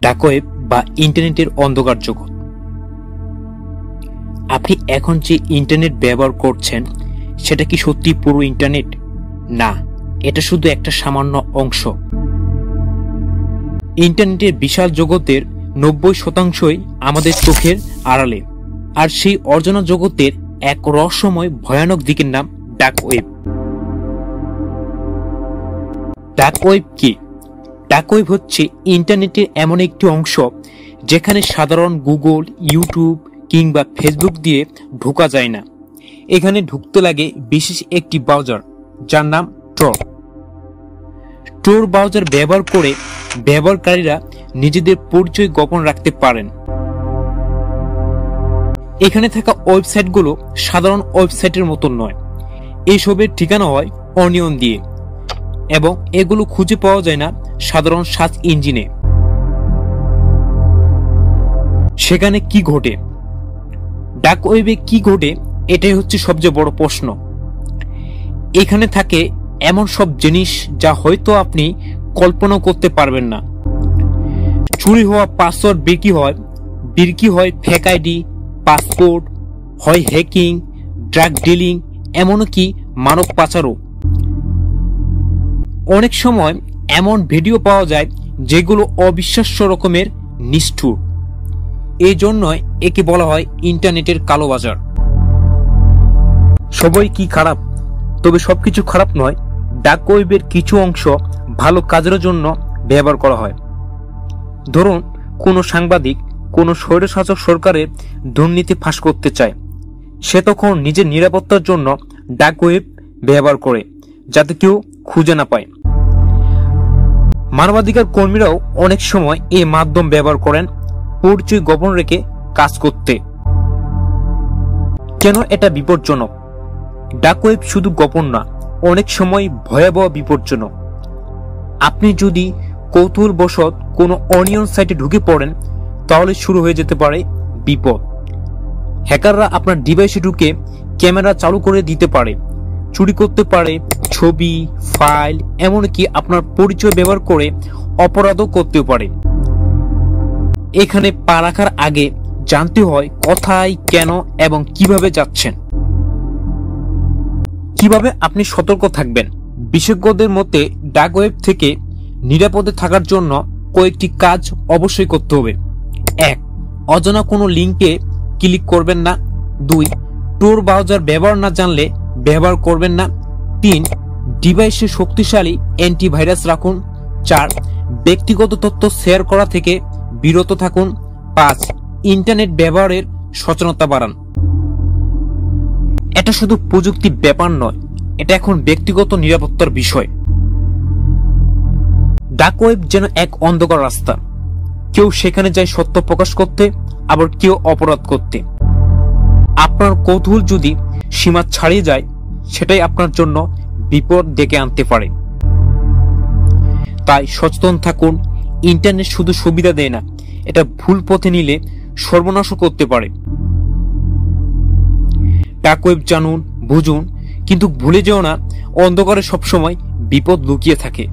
Dark web বা ইন্টারনেটের অন্ধকার জগৎ। আপনি এখন যে ইন্টারনেট ব্যবহার করছেন সেটা কি সত্যি পুরো ইন্টারনেট? না, এটা শুধু একটা সামান্য অংশ। ইন্টারনেটের বিশাল জগতের 90% আমাদের চোখের আড়ালে, আর সেই অজানা জগতের এক রহস্যময় ভয়ানক দিকের নাম ডার্ক ওয়েব। ডার্ক ওয়েব কি? ডার্ক ওয়েব হচ্ছে ইন্টারনেটের এমন একটি অংশ যেখানে সাধারণ গুগল, ইউটিউব কিংবা ফেসবুক দিয়ে ঢোকা যায় না। এখানে ঢুকতে লাগে বিশেষ একটি ব্রাউজার যার নাম টর। টর ব্রাউজার ব্যবহার করে ব্যবহারকারীরা নিজেদের পরিচয় গোপন রাখতে পারেন। এখানে থাকা ওয়েবসাইটগুলো সাধারণ ওয়েবসাইটের মতো নয়। এইসবের ঠিকানা হয় অনিয়ন দিয়ে, এবং এগুলো খুঁজে পাওয়া যায় না সাধারণ সার্চ ইঞ্জিনে। সেখানে কি ঘটে? ডার্ক ওয়েবে কি ঘটে, এটাই হচ্ছে সবচেয়ে বড় প্রশ্ন। এখানে থাকে এমন সব জিনিস যা হয়তো আপনি কল্পনা করতে পারবেন না। চুরি হওয়া পাসওয়ার্ড বিক্রি হয় ফেক আইডি, পাসপোর্ট, হয় হ্যাকিং, ড্রাগ ডিলিং, এমনকি মানব পাচারও। অনেক সময় এমন ভিডিও পাওয়া যায় যেগুলো অবিশ্বাস্য রকমের নিষ্ঠুর। এই জন্যই একে বলা হয় ইন্টারনেটের কালোবাজার। সবাই কি খারাপ? তবে সবকিছু খারাপ নয়। ডার্ক ওয়েবের কিছু অংশ ভালো কাজের জন্য ব্যবহার করা হয়। ধরুন, কোনো সাংবাদিক কোনো স্বৈরশাসক সরকারের দুর্নীতি ফাঁস করতে চায়, সে তখন নিজের নিরাপত্তার জন্য ডার্ক ওয়েব ব্যবহার করে, যাতে কেউ খুঁজে না পায়। মানবাধিকার কর্মীরাও অনেক সময় এই মাধ্যম ব্যবহার করেন পরিচয় গোপন রেখে কাজ করতে। কেন এটা বিপজ্জনক? ডার্ক ওয়েব শুধু গোপন না, অনেক সময় ভয়াবহ বিপজ্জনক। আপনি যদি কৌতূহলবশত কোনো অনিয়ন সাইটে ঢুকে পড়েন, তাহলে শুরু হয়ে যেতে পারে বিপদ। হ্যাকাররা আপনার ডিভাইসে ঢুকে ক্যামেরা চালু করে দিতে পারে, চুরি করতে পারে ছবি, ফাইল, এমনকি আপনার পরিচয় ব্যবহার করে অপরাধও করতেও পারে। এখানে পা রাখার আগে জানতে হয় কোথায়, কেন এবং কিভাবে যাচ্ছেন। কিভাবে আপনি সতর্ক থাকবেন? বিশেষজ্ঞদের মতে ডার্ক ওয়েব থেকে নিরাপদে থাকার জন্য কয়েকটি কাজ অবশ্যই করতে হবে। 1. অজানা কোনো লিঙ্কে ক্লিক করবেন না। 2. টর ব্রাউজার ব্যবহার না জানলে ব্যবহার করবেন না। 3. ডিভাইসে শক্তিশালী অ্যান্টিভাইরাস রাখুন। 4. ব্যক্তিগত তথ্য শেয়ার করা থেকে বিরত থাকুন। 5. ইন্টারনেট ব্যবহারের সচেতনতা বাড়ান। এটা শুধু প্রযুক্তি ব্যাপার নয়, এটা এখন ব্যক্তিগত নিরাপত্তার বিষয়। ডার্ক ওয়েব যেন এক অন্ধকার রাস্তা। কেউ সেখানে যায় সত্য প্রকাশ করতে, আবার কেউ অপরাধ করতে। আপনার কৌতূহল যদি সীমা ছাড়িয়ে যায়, সেটাই আপনার জন্য বিপদ ডেকে আনতে পারে। তাই সচেতন থাকুন। ইন্টারনেট শুধু সুবিধা দেয় না, এটা ভুল পথে নিলে সর্বনাশও করতে পারে। ডার্ক ওয়েব জানুন, বুঝুন, কিন্তু ভুলে যেও না অন্ধকারে সবসময় বিপদ লুকিয়ে থাকে।